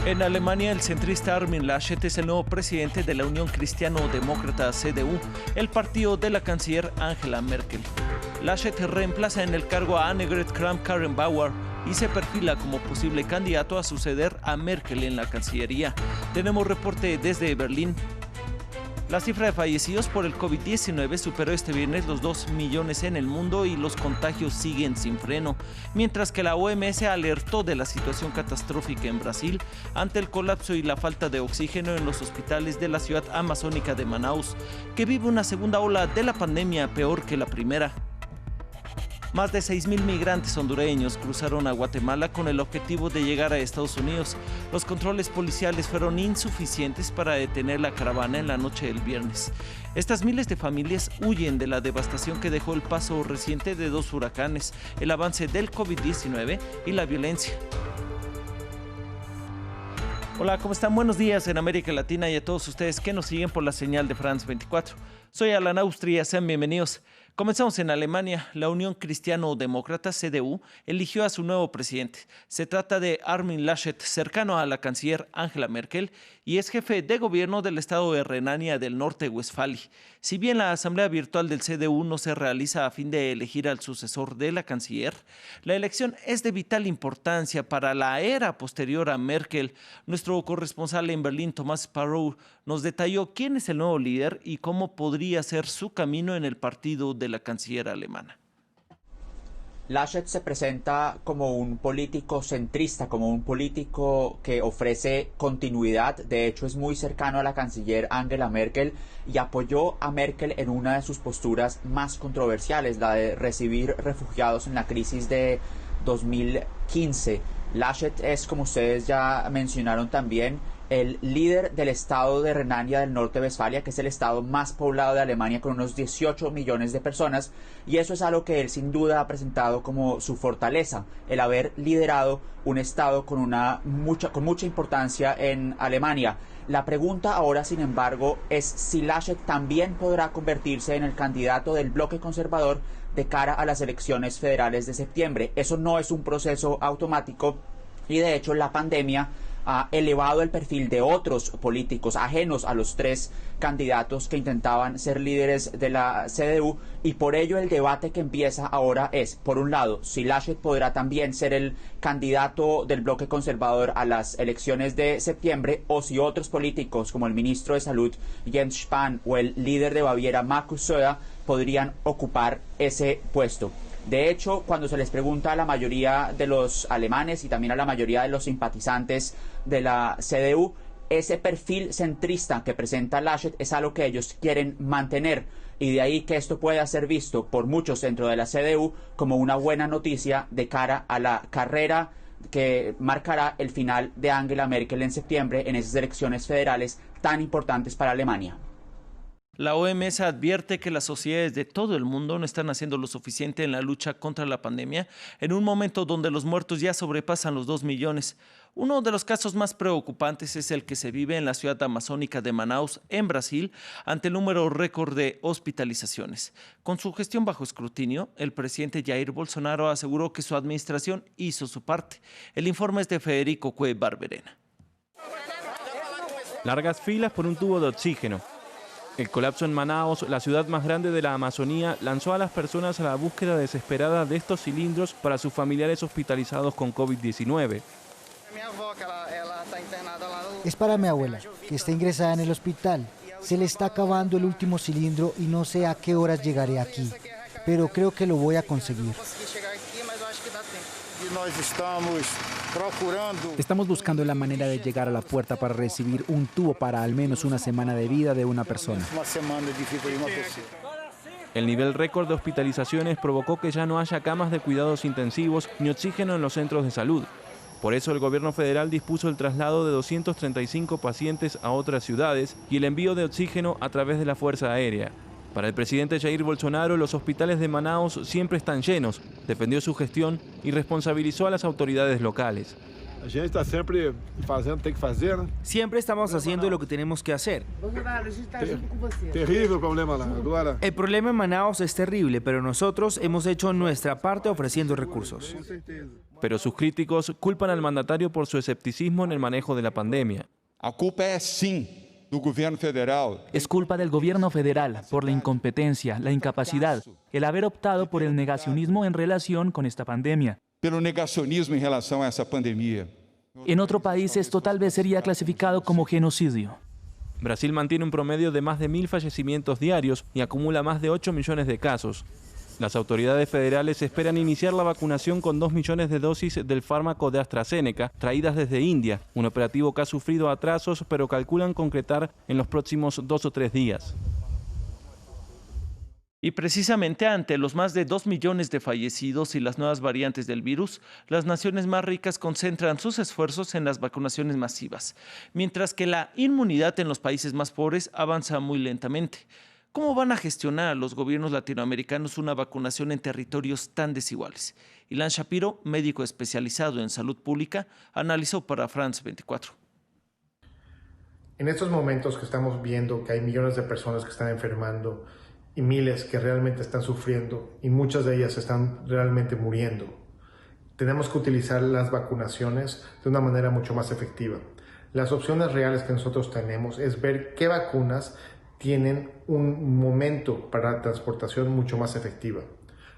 En Alemania, el centrista Armin Laschet es el nuevo presidente de la Unión Cristiano-Demócrata CDU, el partido de la canciller Angela Merkel. Laschet reemplaza en el cargo a Annegret Kramp-Karrenbauer y se perfila como posible candidato a suceder a Merkel en la Cancillería. Tenemos reporte desde Berlín. La cifra de fallecidos por el COVID-19 superó este viernes los 2 millones en el mundo y los contagios siguen sin freno, mientras que la OMS alertó de la situación catastrófica en Brasil ante el colapso y la falta de oxígeno en los hospitales de la ciudad amazónica de Manaus, que vive una segunda ola de la pandemia peor que la primera. Más de 6.000 migrantes hondureños cruzaron a Guatemala con el objetivo de llegar a Estados Unidos. Los controles policiales fueron insuficientes para detener la caravana en la noche del viernes. Estas miles de familias huyen de la devastación que dejó el paso reciente de 2 huracanes, el avance del COVID-19 y la violencia. Hola, ¿cómo están? Buenos días en América Latina y a todos ustedes que nos siguen por la señal de France 24. Soy Alan Austria, sean bienvenidos. Comenzamos en Alemania. La Unión Cristiano-Demócrata, CDU, eligió a su nuevo presidente. Se trata de Armin Laschet, cercano a la canciller Angela Merkel, y es jefe de gobierno del estado de Renania del Norte-Westfalia. Si bien la asamblea virtual del CDU no se realiza a fin de elegir al sucesor de la canciller, la elección es de vital importancia para la era posterior a Merkel. Nuestro corresponsal en Berlín, Tomás Sparrow, nos detalló quién es el nuevo líder y cómo podría ser su camino en el partido de la canciller alemana. Laschet se presenta como un político centrista, como un político que ofrece continuidad. De hecho, es muy cercano a la canciller Angela Merkel y apoyó a Merkel en una de sus posturas más controversiales, la de recibir refugiados en la crisis de 2015. Laschet es, como ustedes ya mencionaron también, el líder del estado de Renania del Norte-Westfalia, que es el estado más poblado de Alemania con unos 18 millones de personas, y eso es algo que él sin duda ha presentado como su fortaleza, el haber liderado un estado con mucha importancia en Alemania. La pregunta ahora, sin embargo, es si Laschet también podrá convertirse en el candidato del bloque conservador de cara a las elecciones federales de septiembre. Eso no es un proceso automático y de hecho la pandemia ha elevado el perfil de otros políticos ajenos a los 3 candidatos que intentaban ser líderes de la CDU, y por ello el debate que empieza ahora es, por un lado, si Laschet podrá también ser el candidato del bloque conservador a las elecciones de septiembre, o si otros políticos como el ministro de Salud Jens Spahn o el líder de Baviera Markus Söder podrían ocupar ese puesto. De hecho, cuando se les pregunta a la mayoría de los alemanes y también a la mayoría de los simpatizantes de la CDU, ese perfil centrista que presenta Laschet es algo que ellos quieren mantener, y de ahí que esto pueda ser visto por muchos dentro de la CDU como una buena noticia de cara a la carrera que marcará el final de Angela Merkel en septiembre en esas elecciones federales tan importantes para Alemania. La OMS advierte que las sociedades de todo el mundo no están haciendo lo suficiente en la lucha contra la pandemia en un momento donde los muertos ya sobrepasan los 2 millones. Uno de los casos más preocupantes es el que se vive en la ciudad amazónica de Manaus, en Brasil, ante el número récord de hospitalizaciones. Con su gestión bajo escrutinio, el presidente Jair Bolsonaro aseguró que su administración hizo su parte. El informe es de Federico Cue Barberena. Largas filas por un tubo de oxígeno. El colapso en Manaus, la ciudad más grande de la Amazonía, lanzó a las personas a la búsqueda desesperada de estos cilindros para sus familiares hospitalizados con COVID-19. Es para mi abuela, que está ingresada en el hospital. Se le está acabando el último cilindro y no sé a qué horas llegaré aquí, pero creo que lo voy a conseguir. Estamos buscando la manera de llegar a la puerta para recibir un tubo para al menos una semana de vida de una persona. El nivel récord de hospitalizaciones provocó que ya no haya camas de cuidados intensivos ni oxígeno en los centros de salud. Por eso el gobierno federal dispuso el traslado de 235 pacientes a otras ciudades y el envío de oxígeno a través de la Fuerza Aérea. Para el presidente Jair Bolsonaro, los hospitales de Manaus siempre están llenos, defendió su gestión y responsabilizó a las autoridades locales. Siempre estamos haciendo lo que tenemos que hacer. El problema en Manaos es terrible, pero nosotros hemos hecho nuestra parte ofreciendo recursos. Pero sus críticos culpan al mandatario por su escepticismo en el manejo de la pandemia. A culpa es sim do governo federal. Es culpa del gobierno federal por la incompetencia, la incapacidad, el haber optado por el negacionismo en relación con esta pandemia. Pelo negacionismo em relação a essa pandemia. En otro país esto tal vez sería clasificado como genocidio. Brasil mantiene un promedio de más de 1.000 fallecimientos diarios y acumula más de 8 millones de casos. Las autoridades federales esperan iniciar la vacunación con 2 millones de dosis del fármaco de AstraZeneca, traídas desde India, un operativo que ha sufrido atrasos, pero calculan concretar en los próximos 2 o 3 días. Y precisamente ante los más de 2 millones de fallecidos y las nuevas variantes del virus, las naciones más ricas concentran sus esfuerzos en las vacunaciones masivas, mientras que la inmunidad en los países más pobres avanza muy lentamente. ¿Cómo van a gestionar los gobiernos latinoamericanos una vacunación en territorios tan desiguales? Ilan Shapiro, médico especializado en salud pública, analizó para France 24. En estos momentos que estamos viendo que hay millones de personas que están enfermando y miles que realmente están sufriendo y muchas de ellas están realmente muriendo, tenemos que utilizar las vacunaciones de una manera mucho más efectiva. Las opciones reales que nosotros tenemos es ver qué vacunas tienen un momento para transportación mucho más efectiva.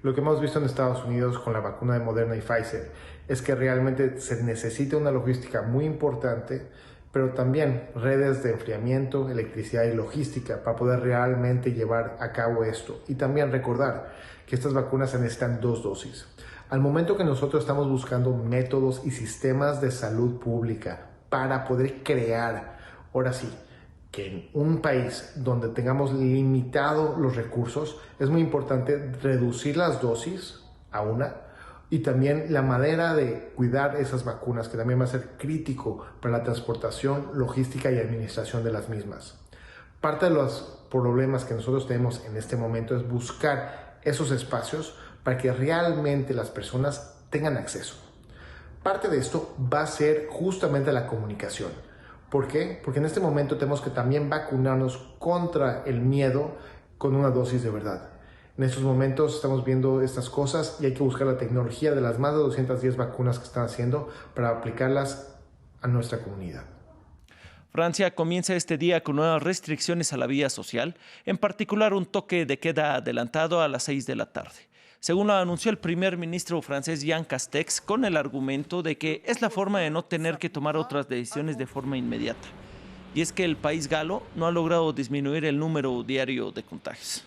Lo que hemos visto en Estados Unidos con la vacuna de Moderna y Pfizer es que realmente se necesita una logística muy importante, pero también redes de enfriamiento, electricidad y logística para poder realmente llevar a cabo esto. Y también recordar que estas vacunas se necesitan 2 dosis. Al momento que nosotros estamos buscando métodos y sistemas de salud pública para poder crear, ahora sí, que en un país donde tengamos limitado los recursos, es muy importante reducir las dosis a una y también la manera de cuidar esas vacunas, que también va a ser crítico para la transportación, logística y administración de las mismas. Parte de los problemas que nosotros tenemos en este momento es buscar esos espacios para que realmente las personas tengan acceso. Parte de esto va a ser justamente la comunicación. ¿Por qué? Porque en este momento tenemos que también vacunarnos contra el miedo con una dosis de verdad. En estos momentos estamos viendo estas cosas y hay que buscar la tecnología de las más de 210 vacunas que están haciendo para aplicarlas a nuestra comunidad. Francia comienza este día con nuevas restricciones a la vida social, en particular un toque de queda adelantado a las 6 de la tarde. Según lo anunció el primer ministro francés Jean Castex, con el argumento de que es la forma de no tener que tomar otras decisiones de forma inmediata. Y es que el país galo no ha logrado disminuir el número diario de contagios.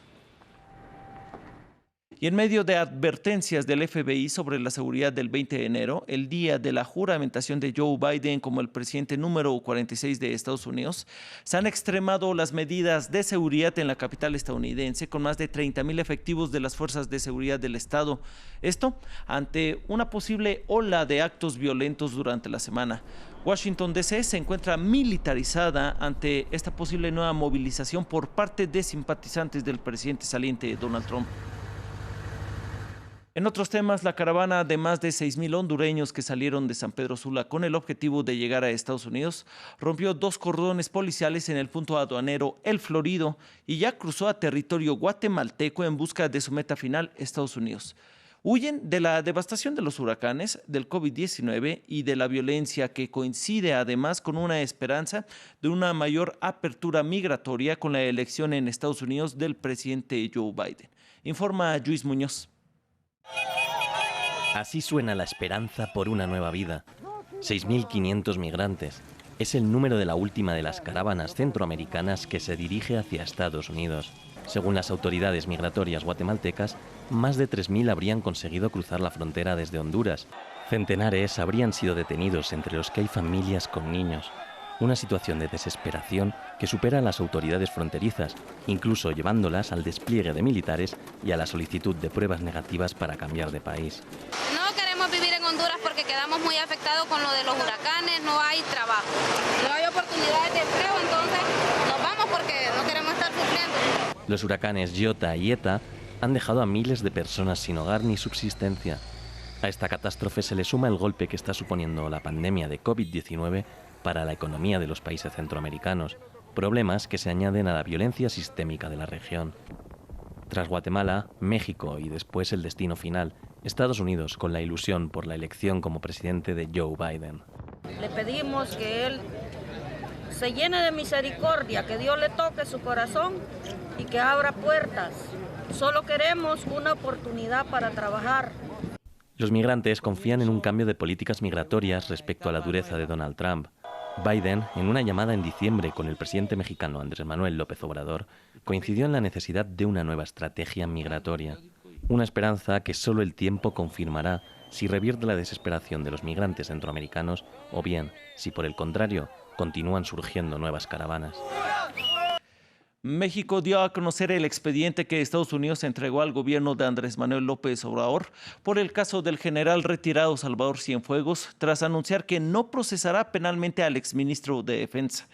Y en medio de advertencias del FBI sobre la seguridad del 20 de enero, el día de la juramentación de Joe Biden como el presidente número 46 de Estados Unidos, se han extremado las medidas de seguridad en la capital estadounidense con más de 30,000 efectivos de las fuerzas de seguridad del Estado. Esto ante una posible ola de actos violentos durante la semana. Washington, D.C. se encuentra militarizada ante esta posible nueva movilización por parte de simpatizantes del presidente saliente Donald Trump. En otros temas, la caravana de más de 6,000 hondureños que salieron de San Pedro Sula con el objetivo de llegar a Estados Unidos rompió 2 cordones policiales en el punto aduanero El Florido y ya cruzó a territorio guatemalteco en busca de su meta final, Estados Unidos. Huyen de la devastación de los huracanes, del COVID-19 y de la violencia que coincide además con una esperanza de una mayor apertura migratoria con la elección en Estados Unidos del presidente Joe Biden. Informa Luis Muñoz. Así suena la esperanza por una nueva vida. 6.500 migrantes. Es el número de la última de las caravanas centroamericanas que se dirige hacia Estados Unidos. Según las autoridades migratorias guatemaltecas, más de 3.000 habrían conseguido cruzar la frontera desde Honduras. Centenares habrían sido detenidos, entre los que hay familias con niños. Una situación de desesperación que supera a las autoridades fronterizas, incluso llevándolas al despliegue de militares y a la solicitud de pruebas negativas para cambiar de país. No queremos vivir en Honduras porque quedamos muy afectados con lo de los huracanes, no hay trabajo, no hay oportunidades de empleo, entonces nos vamos porque no queremos estar sufriendo. Los huracanes Iota y Eta han dejado a miles de personas sin hogar ni subsistencia. A esta catástrofe se le suma el golpe que está suponiendo la pandemia de COVID-19 para la economía de los países centroamericanos, problemas que se añaden a la violencia sistémica de la región. Tras Guatemala, México y después el destino final, Estados Unidos, con la ilusión por la elección como presidente de Joe Biden. Le pedimos que él se llene de misericordia, que Dios le toque su corazón y que abra puertas. Solo queremos una oportunidad para trabajar. Los migrantes confían en un cambio de políticas migratorias respecto a la dureza de Donald Trump. Biden, en una llamada en diciembre con el presidente mexicano Andrés Manuel López Obrador, coincidió en la necesidad de una nueva estrategia migratoria. Una esperanza que solo el tiempo confirmará si revierte la desesperación de los migrantes centroamericanos o bien, si por el contrario, continúan surgiendo nuevas caravanas. México dio a conocer el expediente que Estados Unidos entregó al gobierno de Andrés Manuel López Obrador por el caso del general retirado Salvador Cienfuegos, tras anunciar que no procesará penalmente al exministro de Defensa.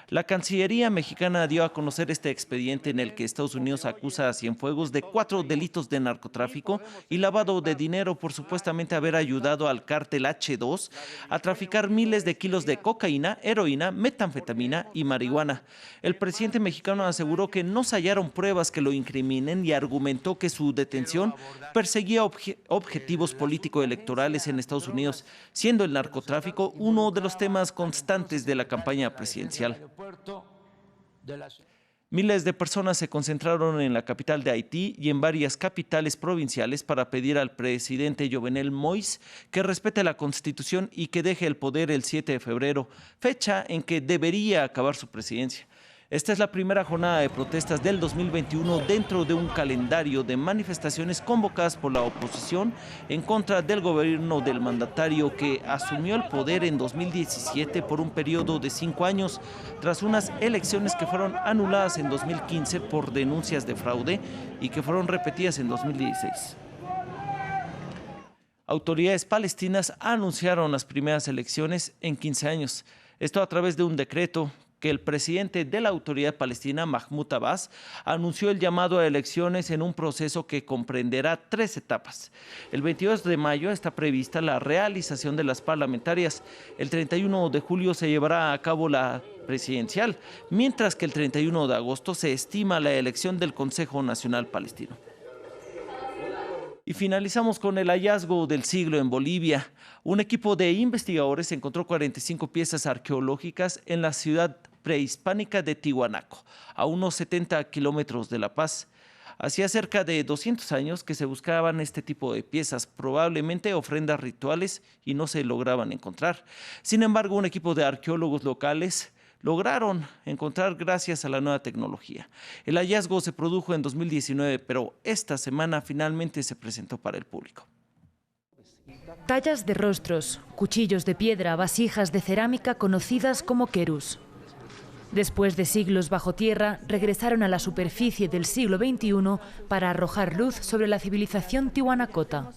La Cancillería mexicana dio a conocer este expediente en el que Estados Unidos acusa a Cienfuegos de 4 delitos de narcotráfico y lavado de dinero por supuestamente haber ayudado al cártel H2 a traficar miles de kilos de cocaína, heroína, metanfetamina y marihuana. El presidente mexicano aseguró que no se hallaron pruebas que lo incriminen y argumentó que su detención perseguía objetivos político-electorales en Estados Unidos, siendo el narcotráfico uno de los temas constantes de la campaña presidencial. Miles de personas se concentraron en la capital de Haití y en varias capitales provinciales para pedir al presidente Jovenel Moïse que respete la Constitución y que deje el poder el 7 de febrero, fecha en que debería acabar su presidencia. Esta es la primera jornada de protestas del 2021 dentro de un calendario de manifestaciones convocadas por la oposición en contra del gobierno del mandatario que asumió el poder en 2017 por un periodo de 5 años, tras unas elecciones que fueron anuladas en 2015 por denuncias de fraude y que fueron repetidas en 2016. Autoridades palestinas anunciaron las primeras elecciones en 15 años. Esto a través de un decreto que el presidente de la autoridad palestina, Mahmoud Abbas, anunció el llamado a elecciones en un proceso que comprenderá 3 etapas. El 22 de mayo está prevista la realización de las parlamentarias. El 31 de julio se llevará a cabo la presidencial, mientras que el 31 de agosto se estima la elección del Consejo Nacional Palestino. Y finalizamos con el hallazgo del siglo en Bolivia. Un equipo de investigadores encontró 45 piezas arqueológicas en la ciudad prehispánica de Tiwanaku, a unos 70 kilómetros de La Paz. Hacía cerca de 200 años que se buscaban este tipo de piezas, probablemente ofrendas rituales, y no se lograban encontrar. Sin embargo, un equipo de arqueólogos locales lograron encontrar gracias a la nueva tecnología. El hallazgo se produjo en 2019, pero esta semana finalmente se presentó para el público. Tallas de rostros, cuchillos de piedra, vasijas de cerámica conocidas como querus. Después de siglos bajo tierra, regresaron a la superficie del siglo XXI para arrojar luz sobre la civilización tihuanacota.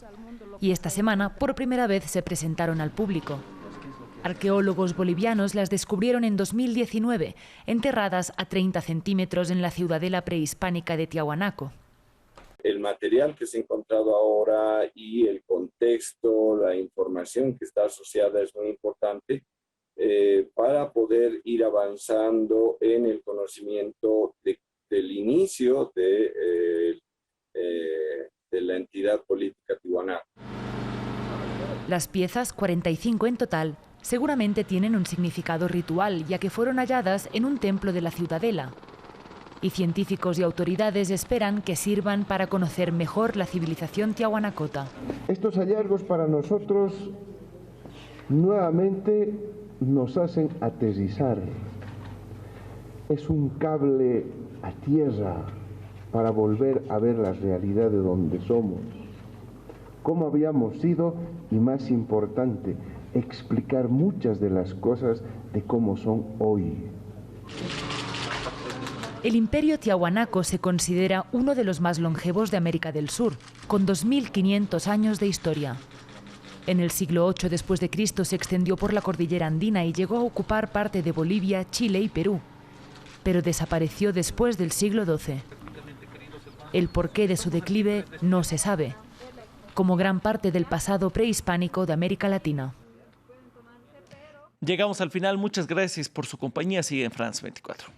Y esta semana, por primera vez, se presentaron al público. Arqueólogos bolivianos las descubrieron en 2019, enterradas a 30 centímetros en la ciudadela prehispánica de Tiahuanaco. El material que se ha encontrado ahora y el contexto, la información que está asociada es muy importante para poder ir avanzando en el conocimiento del inicio de la entidad política tihuanaco. Las piezas, 45 en total, seguramente tienen un significado ritual, ya que fueron halladas en un templo de la ciudadela. Y científicos y autoridades esperan que sirvan para conocer mejor la civilización tiahuanacota. Estos hallazgos para nosotros nuevamente nos hacen aterrizar. Es un cable a tierra para volver a ver la realidad de donde somos, cómo habíamos sido y, más importante, explicar muchas de las cosas de cómo son hoy. El imperio tiahuanaco se considera uno de los más longevos de América del Sur, con 2.500 años de historia. En el siglo VIII después de Cristo se extendió por la cordillera andina y llegó a ocupar parte de Bolivia, Chile y Perú, pero desapareció después del siglo XII. El porqué de su declive no se sabe. como gran parte del pasado prehispánico de América Latina. Llegamos al final. Muchas gracias por su compañía. Sigue en France 24.